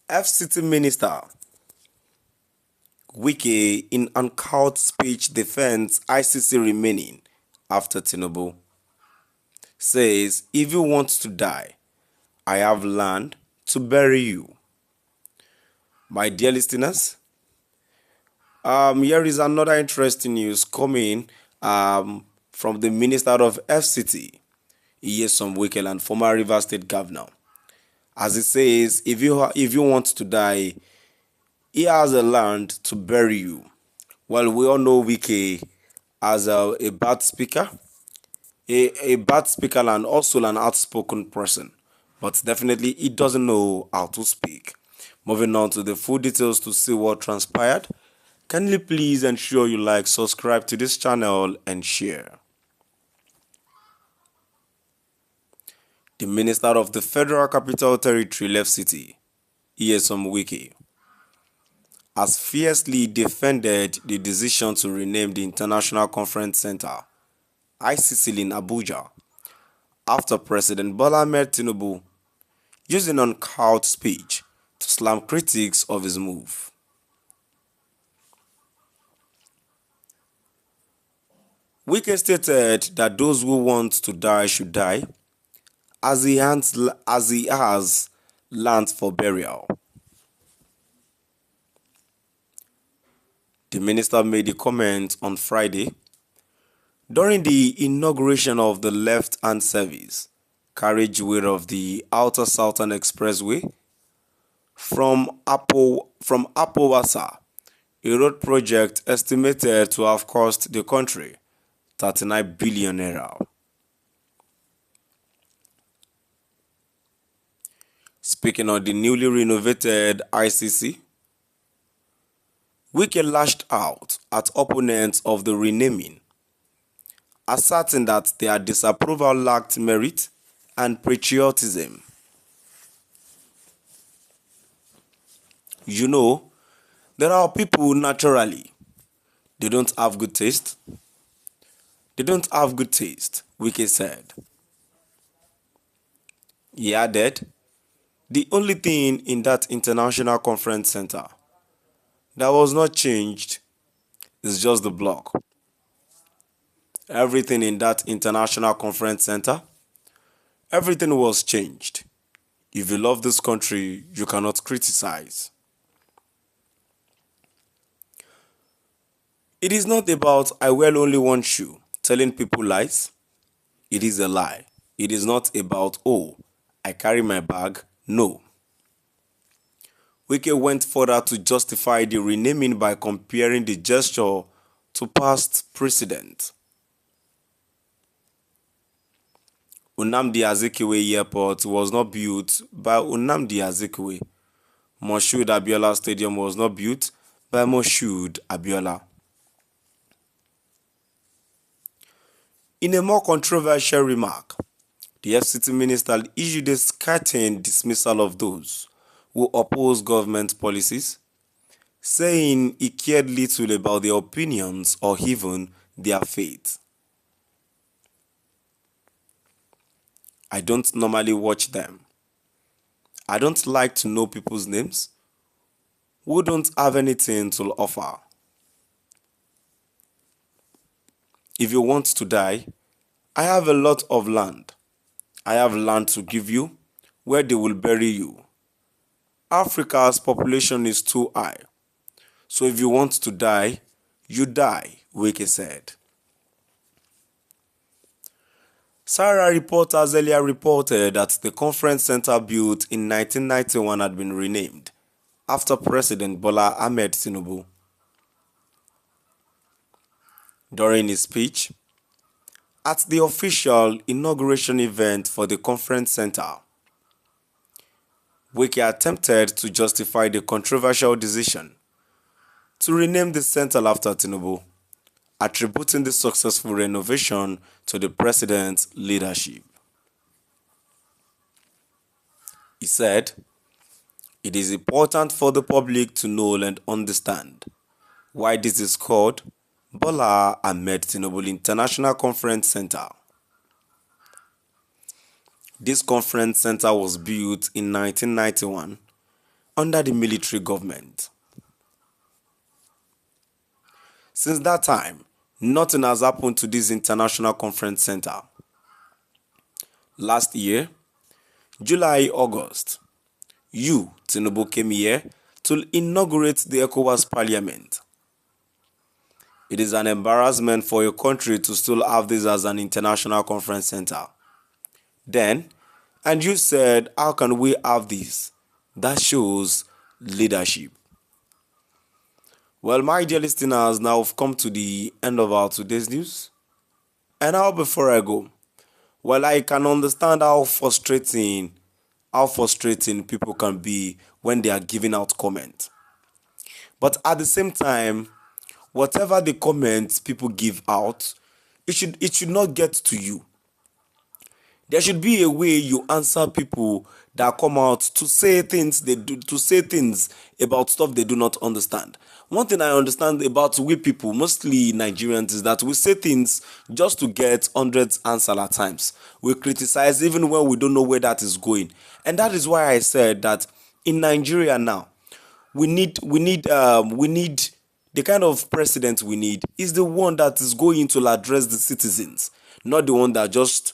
FCT Minister Wike in uncouth speech defends ICC remaining after Tinubu. Says, if you want to die, I have land to bury you. My dear listeners, here is another interesting news coming from the Minister of FCT, Nyesom Wike, and former Rivers State Governor. As it says, if you want to die, he has a land to bury you. Well, we all know Wike as a bad speaker, a bad speaker and also an outspoken person. But definitely he doesn't know how to speak. Moving on to the full details to see what transpired. Kindly please ensure you like, subscribe to this channel and share. The Minister of the Federal Capital Territory left city, Nyesom Wike, has fiercely defended the decision to rename the International Conference Center, ICC, in Abuja, after President Bola Ahmed Tinubu used an uncouth speech to slam critics of his move. Wike stated that those who want to die should die, as he has land for burial. The minister made the comment on Friday during the inauguration of the left-hand service carriageway of the Outer Southern Expressway from Apowasa, a road project estimated to have cost the country 39 billion naira. Speaking on the newly renovated ICC, Wike lashed out at opponents of the renaming, asserting that their disapproval lacked merit and patriotism. You know, there are people naturally, they don't have good taste. They don't have good taste, Wike said. He added, the only thing in that International Conference Center that was not changed is just the block. Everything in that International Conference Center, everything was changed. If you love this country, you cannot criticize. It is not about I wear only one shoe, telling people lies. It is a lie. It is not about, oh, I carry my bag. No. Wike went further to justify the renaming by comparing the gesture to past precedent. Nnamdi Azikiwe Airport was not built by Nnamdi Azikiwe. Moshood Abiola Stadium was not built by Moshood Abiola. In a more controversial remark, the FCT minister issued a scathing dismissal of those who oppose government policies, saying he cared little about their opinions or even their faith. I don't normally watch them. I don't like to know people's names who don't have anything to offer. If you want to die, I have a lot of land. I have land to give you where they will bury you. Africa's population is too high. So if you want to die, you die, Wike said. Sarah reporters earlier reported that the conference center built in 1991 had been renamed after President Bola Ahmed Tinubu. During his speech at the official inauguration event for the conference center, Wike attempted to justify the controversial decision to rename the center after Tinubu, attributing the successful renovation to the president's leadership. He said, it is important for the public to know and understand why this is called Bola Ahmed Tinubu International Conference Center. This conference center was built in 1991 under the military government. Since that time, nothing has happened to this international conference center. Last year, July, August, Tinubu, came here to inaugurate the ECOWAS Parliament. It is an embarrassment for a country to still have this as an international conference center. Then, and you said, how can we have this? That shows leadership. Well, my dear listeners, now we've come to the end of our today's news. And now before I go, well, I can understand how frustrating people can be when they are giving out comments. But at the same time, whatever the comments people give out, it should not get to you. There should be a way you answer people that come out to say things about stuff they do not understand. One thing I understand about we people, mostly Nigerians, is that we say things just to get hundreds answers at times. We criticize even when we don't know where that is going. And that is why I said that in Nigeria now, we need the kind of president we need is the one that is going to address the citizens, not the one that just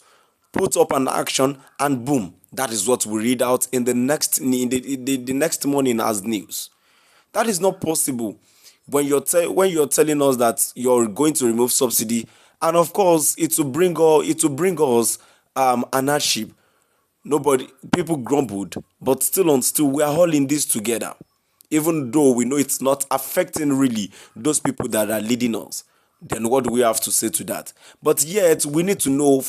put up an action and boom, that is what we read out in the next morning as news. That is not possible when you're telling us that you're going to remove subsidy, and of course it will bring us an hardship. People grumbled, but still we are all in this together. Even though we know it's not affecting really those people that are leading us, then what do we have to say to that? But yet we need to know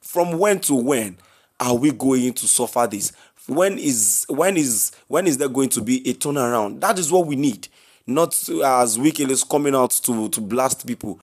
from when to when are we going to suffer this? When is there going to be a turnaround? That is what we need. Not as Wike is coming out to blast people.